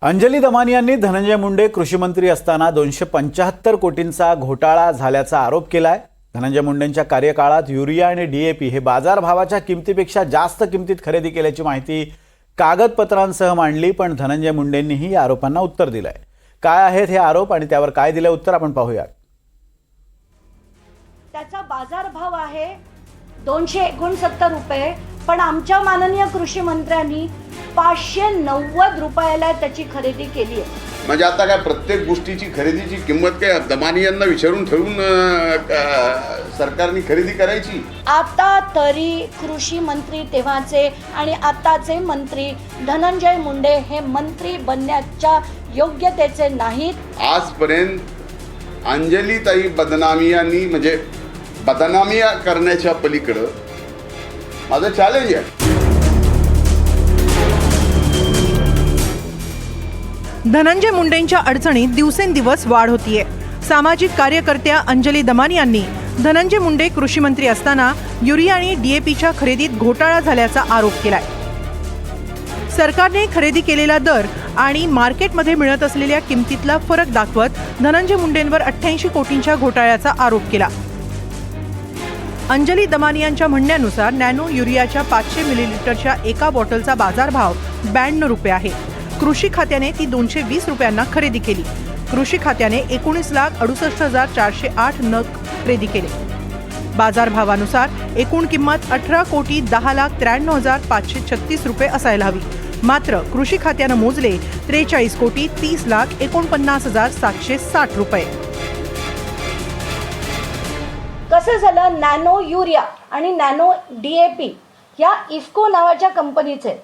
अंजली दमानी यांनी धनंजय मुंडे कृषी मंत्री असताना 275 कोटींचा घोटाळा झाल्याचा आरोप केलाय। धनंजय मुंडेंच्या कार्यकाळात युरिया आणि डीएपी हे बाजारभावाच्या किमतीपेक्षा जास्त किमतीत खरेदी केल्याची माहिती कागदपत्रांसह मांडली, पण धनंजय मुंडेंनीही या आरोपांना उत्तर दिलंय। काय आहेत हे आरोप आणि त्यावर काय दिलं उत्तर आपण पाहूया। त्याचा बाजारभाव आहे 269 रुपये, पण आमच्या माननीय कृषी मंत्र्यांनी 590 रुपयाला त्याची खरेदी केली आहे। म्हणजे आता काय प्रत्येक गोष्टीची खरेदीची किंमत काय दमानी यांना विचारून ठरवून सरकारने खरेदी करायची? आता तरी कृषी मंत्री तेव्हाचे आणि आताचे मंत्री धनंजय मुंडे हे मंत्री बनण्याच्या योग्यतेचे नाहीत। आजपर्यंत अंजलीताई बदनामियांनी म्हणजे बदनामी करण्याच्या पलीकडे माझं चॅलेंज आहे। धनंजय मुंडेंच्या अडचणीत दिवसेंदिवस वाढ होतीये। सामाजिक कार्यकर्त्या अंजली दमानी यांनी धनंजय मुंडे कृषी मंत्री असताना युरिया आणि डीएपीच्या खरेदीत घोटाळा झाल्याचा आरोप केलाय। सरकारने खरेदी केलेला दर आणि मार्केटमध्ये मिळत असलेल्या किमतीतला फरक दाखवत धनंजय मुंडेंवर 88 कोटींच्या घोटाळ्याचा आरोप केला। अंजली दमानी यांच्या म्हणण्यानुसार नॅनो युरियाच्या 500 मिलीलिटरच्या एका बॉटलचा बाजारभाव 92 रुपये आहे। कृषी खात्याने ती 220 रुपयांना खरेदी केली। कृषी खात्याने 19,68,408 नग खरेदी केले। बाजारभावानुसार एकूण किंमत 18,10,93,536 रुपये असायला हवी, मात्र कृषी खात्याने मोजले 43,30,49,760 रुपये। कसं झालं, नॅनो युरिया आणि नॅनो डीएपी या इफ्को नावाच्या कंपनीचे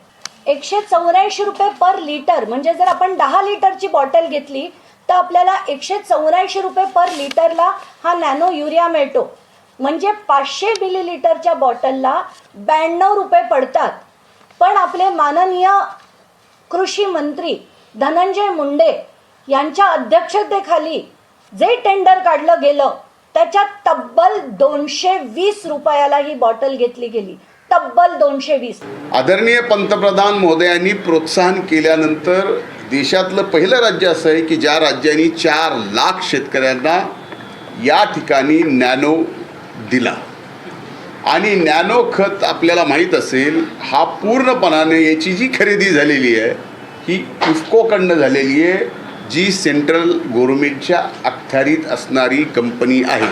184 रुपये पर लिटर, म्हणजे जर आपण 10 लिटरची बॉटल घेतली तर आपल्याला 184 रुपये पर लिटरला हा नॅनो युरिया मिळतो। म्हणजे 500 मिलीलिटरच्या बॉटलला 92 रुपये पडतात। पण आपले माननीय कृषी मंत्री धनंजय मुंडे यांच्या अध्यक्षतेखाली जे टेंडर काढलं गेलं त्याच्यात तब्बल 220 रुपयाला ही बॉटल घेतली गेली, तब्बल 220। आदरणीय पंतप्रधान महोदयांनी प्रोत्साहन केल्यानंतर देशातलं पहिलं राज्य असं आहे की ज्या राज्यांनी 4 लाख शेतकऱ्यांना या ठिकाणी नॅनो दिला। आणि नॅनो खत आपल्याला माहीत असेल, हा पूर्णपणाने याची जी खरेदी झालेली आहे ही इफ्कोकडनं झालेली आहे, जी सेंट्रल गव्हर्नमेंटच्या अखत्यारीत असणारी कंपनी आहे।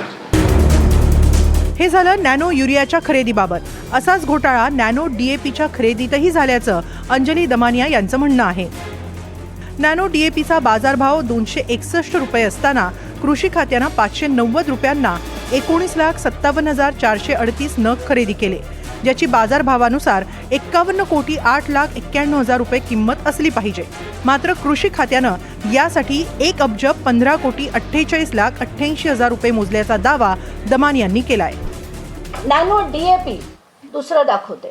हे झालं नॅनो युरियाच्या खरेदीबाबत। असाच घोटाळा नॅनो डीएपीच्या खरेदीतही झाल्याचं अंजली दमानिया यांचं म्हणणं आहे। नॅनो डीएपीचा बाजारभाव 261 रुपये असताना कृषी खात्यानं 590 रुपयांना 19,57,438 नग खरेदी केले, ज्याची बाजारभावानुसार 51,08,91,000 रुपये किंमत असली पाहिजे। मात्र कृषी खात्यानं यासाठी 1,15,48,48,88,000 रुपये मोजल्याचा दावा दमानी यांनी केलाय। नॅनो डीएपी दुसरं दाखवते।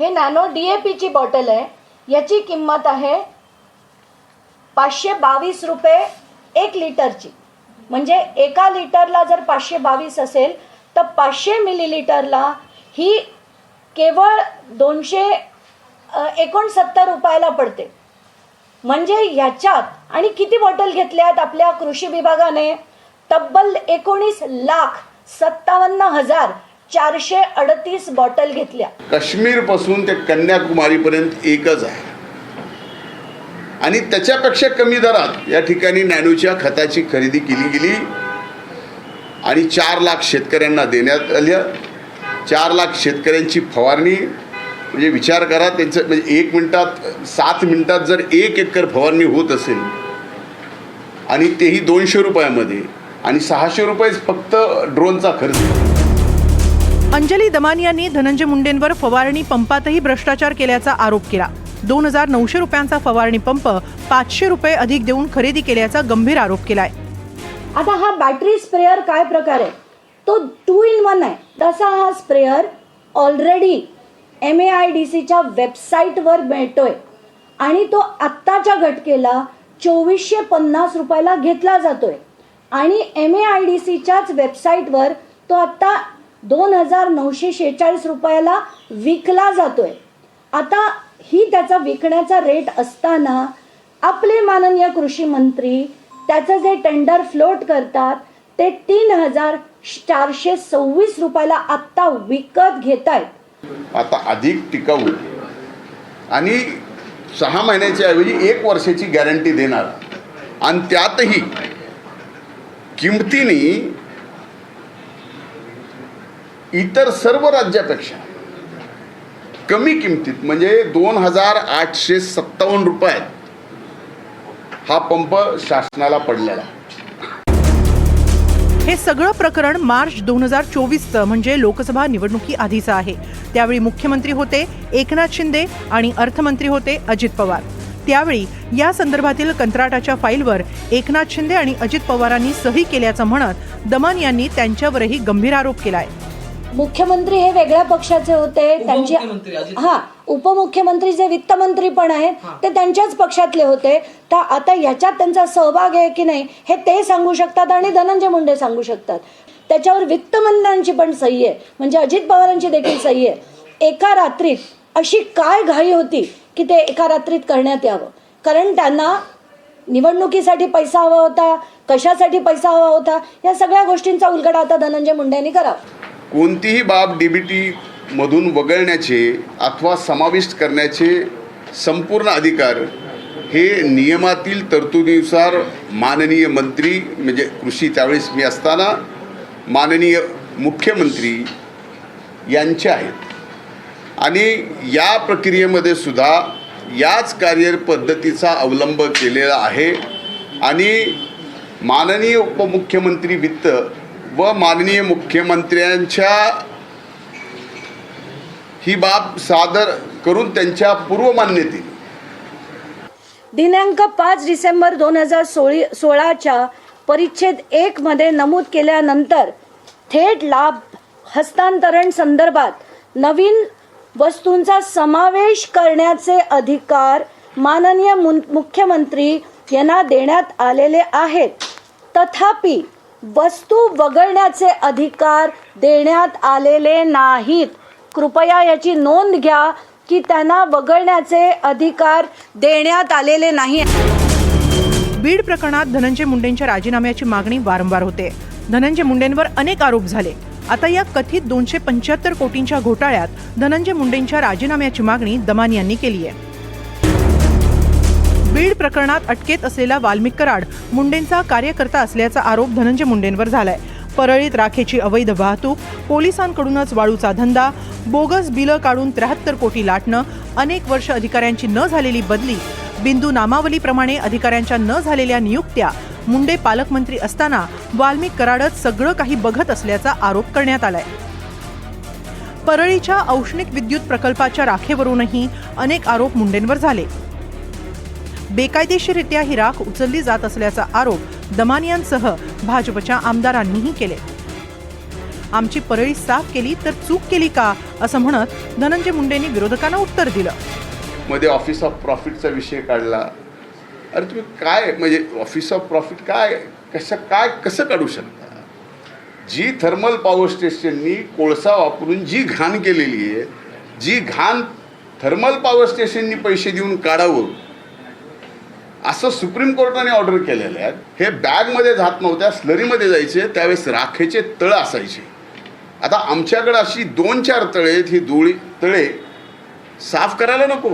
हे नॅनो डीएपीची बॉटल आहे, याची किंमत आहे 522 रुपये 1 लिटरची। म्हणजे एका लिटरला जर 522 असेल तर 500 मिलीलिटरला ही केवळ 269 रुपयाला पडते। म्हणजे ह्याच्यात आणि किती बॉटल घेतल्यात आपल्या कृषी विभागाने? तब्बल 19,57,438 बॉटल घेतल्या। काश्मीर पासून ते कन्याकुमारीपर्यंत एकच आहे आणि त्याच्यापेक्षा कमी दरात या ठिकाणी नॅनोच्या खताची खरेदी केली गेली आणि 4 लाख शेतकऱ्यांना देण्यात आल्या। 4 लाख शेतकऱ्यांची फवारणी, म्हणजे विचार करा त्यांचं, म्हणजे 7 मिनिटात जर 1 एकर फवारणी होत असेल आणि तेही 200 रुपयामध्ये आणि 600 रुपये फक्त ड्रोनचा खर्च। अंजली दमानी यांनी धनंजय मुंडेंवर फवारणी पंपातही भ्रष्टाचार केल्याचा आरोप केला। 2,900 रुपयांचा फवारणी पंप 500 रुपये अधिक देऊन खरेदी केल्याचा गंभीर आरोप केलाय। आता हा बॅटरी स्प्रेअर काय प्रकार आहे? तो 2 in 1 आहे। तसा हा स्प्रेअर ऑलरेडी MAIDCच्या वेबसाईटवर मिळतोय आणि तो आत्ताच्या घटकेला 2450 रुपयाला घेतला जातोय आणि MAIDCच्याच वेबसाईटवर तो आत्ता 2,946 रुपयाला विकला जातोय। आता ही त्याचा विकण्याचा रेट असताना आपले माननीय कृषी मंत्री त्याचं जे टेंडर फ्लोट करतात ते 3,426 रुपयाला आत्ता विकत घेत आहेत. आता अधिक टिकाऊ आणि 6 महिन्याच्या ऐवजी 1 वर्षाची गॅरंटी देणार आणि त्यातही किमतीने इतर सर्व राज्यापेक्षा कमी किमतीत म्हणजे 2,857 रुपयात हा पंप शासनाला पडलेला आहे. हे सगळं प्रकरण मार्च 2024चं म्हणजे लोकसभा निवडणुकी आधीचं आहे. त्यावेळी मुख्यमंत्री होते एकनाथ शिंदे आणि अर्थमंत्री होते अजित पवार. त्यावेळी या संदर्भातील कंत्राटाच्या फाईलवर एकनाथ शिंदे आणि अजित पवारांनी सही केल्याचं म्हणत दमन यांनी त्यांच्यावरही गंभीर आरोप केलाय. मुख्यमंत्री हे वेगळ्या पक्षाचे होते, त्यांची उपमुख्यमंत्री जे वित्तमंत्री पण आहेत ते त्यांच्याच पक्षातले होते. तर आता याच्यात त्यांचा सहभाग आहे की नाही हे ते सांगू शकतात आणि धनंजय मुंडे सांगू शकतात. त्याच्यावर वित्तमंत्र्यांची पण सही आहे, म्हणजे अजित पवारांची देखील सही आहे. एका रात्रीत अशी काय घाई होती की ते एका रात्रीत करण्यात यावं? कारण त्यांना निवडणुकीसाठी पैसा हवा होता, कशासाठी पैसा हवा होता, या सगळ्या गोष्टींचा उलगडा आता धनंजय मुंडेंनी करावा. कोणतीही बाब डीबीटी मधून वगळण्याचे अथवा समाविष्ट करण्याचे संपूर्ण अधिकार हे नियमातील तरतुदीनुसार माननीय मंत्री म्हणजे कृषी त्यावेळेस मी असताना माननीय मुख्यमंत्री यांचे आहेत. आणि या प्रक्रियेमध्ये सुद्धा याच कार्यपद्धतीचा अवलंब केलेला आहे. आणि माननीय उपमुख्यमंत्री वित्त व माननीय मुख्यमंत्र्यांच्या ही बाब सादर करून त्यांच्या पूर्वमान्यतेने दिनांक 5 डिसेंबर 2016च्या परिच्छेद 1 मध्ये नमूद केल्यानंतर थेट लाभ हस्तांतरण संदर्भात नवीन वस्तूंचा समावेश करण्याचे अधिकार माननीय मुख्यमंत्री यांना देण्यात आलेले आहेत. तथापि वस्तू वगळण्याचे अधिकार देण्यात आलेले नाहीत. कृपया याची नोंद घ्या की त्यांना वगळण्याचे अधिकार देण्यात आलेले नाही. बीड प्रकरणात धनंजय मुंडेंच्या राजीनाम्याची मागणी वारंवार होते. धनंजय मुंडेंवर अनेक आरोप झाले. आता या कथित 275 कोटींच्या घोटाळ्यात धनंजय मुंडेंच्या राजीनाम्याची मागणी दमान यांनी केली आहे. बीड प्रकरणात अटकेत असलेला वाल्मिक कराड मुंडेंचा कार्यकर्ता असल्याचा आरोप धनंजय मुंडेंवर झालाय. परळीत राखेची अवैध वाहतूक, पोलिसांकडूनच वाळूचा धंदा, बोगस बिलं काढून 73 कोटी लाटणं, अनेक वर्ष अधिकाऱ्यांची न झालेली बदली, बिंदू नामावलीप्रमाणे अधिकाऱ्यांच्या न झालेल्या नियुक्त्या, मुंडे पालकमंत्री असताना वाल्मिक कराडच सगळं काही बघत असल्याचा आरोप करण्यात आलाय. परळीच्या औष्णिक विद्युत प्रकल्पाच्या राखेवरूनही अनेक आरोप मुंडेंवर झाले. बेकायदेशीररित्या ही राख उचलली जात असल्याचा आरोप दमान यांसह भाजपच्या आमदारांनीही केले. आमची परळी साफ केली तर चूक केली का असं म्हणत धनंजय मुंडेंनी विरोधकांना उत्तर दिलं. मध्ये ऑफिस ऑफ प्रॉफिटचा विषय काढला. अरे तुम्ही काय म्हणजे ऑफिस ऑफ प्रॉफिट काय कसं काढू शकता? जी थर्मल पॉवर स्टेशननी कोळसा वापरून जी घाण केलेली आहे, जी घाण थर्मल पॉवर स्टेशननी पैसे देऊन काढावं असं सुप्रीम कोर्टाने ऑर्डर केलेलं आहे. हे बॅगमध्ये जात नव्हत्या, स्लरीमध्ये जायचे. त्यावेळेस राखेचे तळ असायचे. आता आमच्याकडे अशी 2-4 तळे आहेत. ही तळे साफ करायला नको.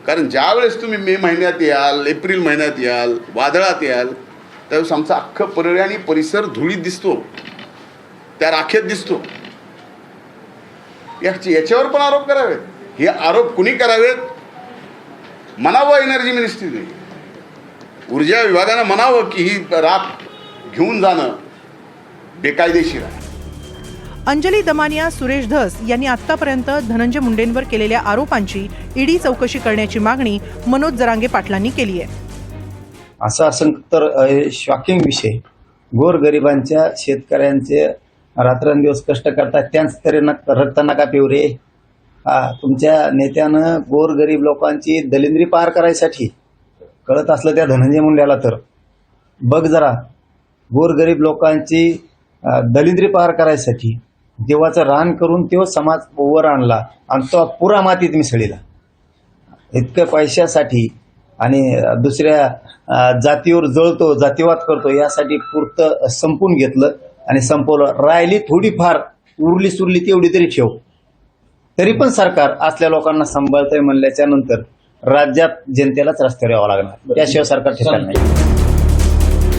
कारण ज्यावेळेस तुम्ही मे महिन्यात याल, एप्रिल महिन्यात याल, वादळात याल, त्यावेळेस आमचा अख्खं परळी आणि परिसर धुळीत दिसतो, त्या राखेत दिसतो. याच्यावर पण आरोप करावेत. हे आरोप कुणी करावेत? म्हणावं एनर्जी मिनिस्ट्रीने, ऊर्जा विभागानं म्हणावं की ही राख घेऊन जाणं बेकायदेशीर आहे. अंजली दमानिया, सुरेश धस यांनी आतापर्यंत धनंजय मुंडेंवर केलेल्या आरोपांची ईडी चौकशी करण्याची मागणी मनोज जरांगे पाटलांनी केली आहे. असा असेल तर शॉकिंग विषय. गोरगरिबांच्या शेतकऱ्यांचे रात्रंदिवस कष्ट करतात, त्यांच तरी रक्त नका पिऊ रे. तुमच्या नेत्यानं गोरगरीब लोकांची दलिंद्री पार करायसाठी कळत असलं त्या धनंजय मुंड्याला तर बघ जरा. गोरगरीब लोकांची दलिंद्री पार करायसाठी देवाचं रान करून तो समाज वर आणला आणि तो पुरा मातीत मिसळीला. इतक्या पैशासाठी आणि दुसऱ्या जातीवर जळतो, जातीवाद करतो यासाठी पुरतं संपून घेतलं आणि संपवलं. राहिली थोडीफार उरली सुरली तेवढी तरी ठेव. तरी पण सरकार असल्या लोकांना सांभाळतंय म्हणल्याच्या नंतर राज्यात जनतेलाच रस्त्यावर यावं लागणार, त्याशिवाय सरकार ठिकाण नाही.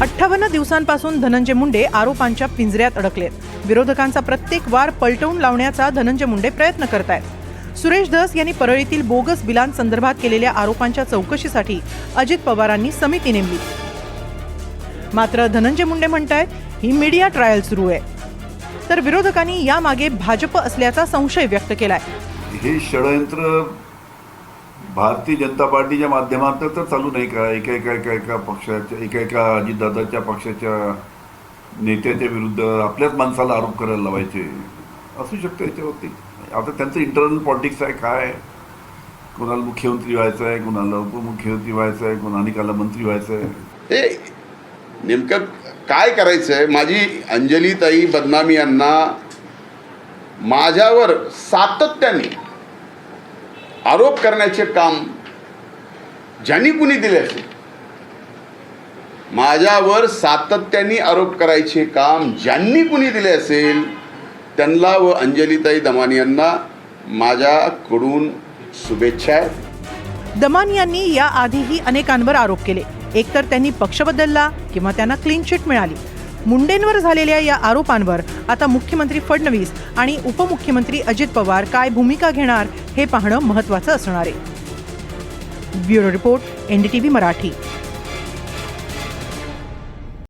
58 दिवसांपासून धनंजय मुंडे आरोपांच्या पिंजऱ्यात अडकलेत. विरोधकांचा प्रत्येक वार पलटवून लावण्याचा धनंजय मुंडे प्रयत्न करतायत. सुरेश धस यांनी परळीतील बोगस बिलांसंदर्भात केलेल्या आरोपांच्या चौकशीसाठी अजित पवारांनी समिती नेमली. मात्र धनंजय मुंडे म्हणतायत ही मीडिया ट्रायल सुरू आहे, तर विरोधकांनी यामागे भाजप असल्याचा संशय व्यक्त केलाय. हे षडयंत्र भारतीय जनता पार्टीच्या माध्यमातून तर चालू नाही का? एका पक्षाच्या एका अजितदादाच्या पक्षाच्या नेत्याच्या विरुद्ध आपल्याच माणसाला आरोप करायला लावायचे असू शकतं याच्यावरती. आता त्यांचं इंटरनल पॉलिटिक्स आहे, काय कोणाला मुख्यमंत्री व्हायचं आहे, कोणाला उपमुख्यमंत्री व्हायचं आहे, कोणाला मंत्री व्हायचं आहे. हे नेमकं काय करायचं आहे? माझी अंजलीताई बदनामी यांना माझ्यावर सातत्याने आरोप करण्याचे काम ज्यांनी कुणी दिले असेल, माझ्यावर सातत्याने आरोप करायचे काम ज्यांनी कुणी दिले असेल त्यांना व अंजलीताई दमानी यांना माझ्याकडून शुभेच्छा आहेत. दमानी यांनी याआधीही अनेकांवर आरोप केले. एकतर त्यांनी पक्ष बदलला किंवा त्यांना क्लीन चिट मिळाली. मुंडेंवर झालेल्या या आरोपांवर आता मुख्यमंत्री फडणवीस आणि उपमुख्यमंत्री अजित पवार काय भूमिका घेणार हे पाहणं महत्त्वाचं असणार आहे. Bureau report, NDTV Marathi.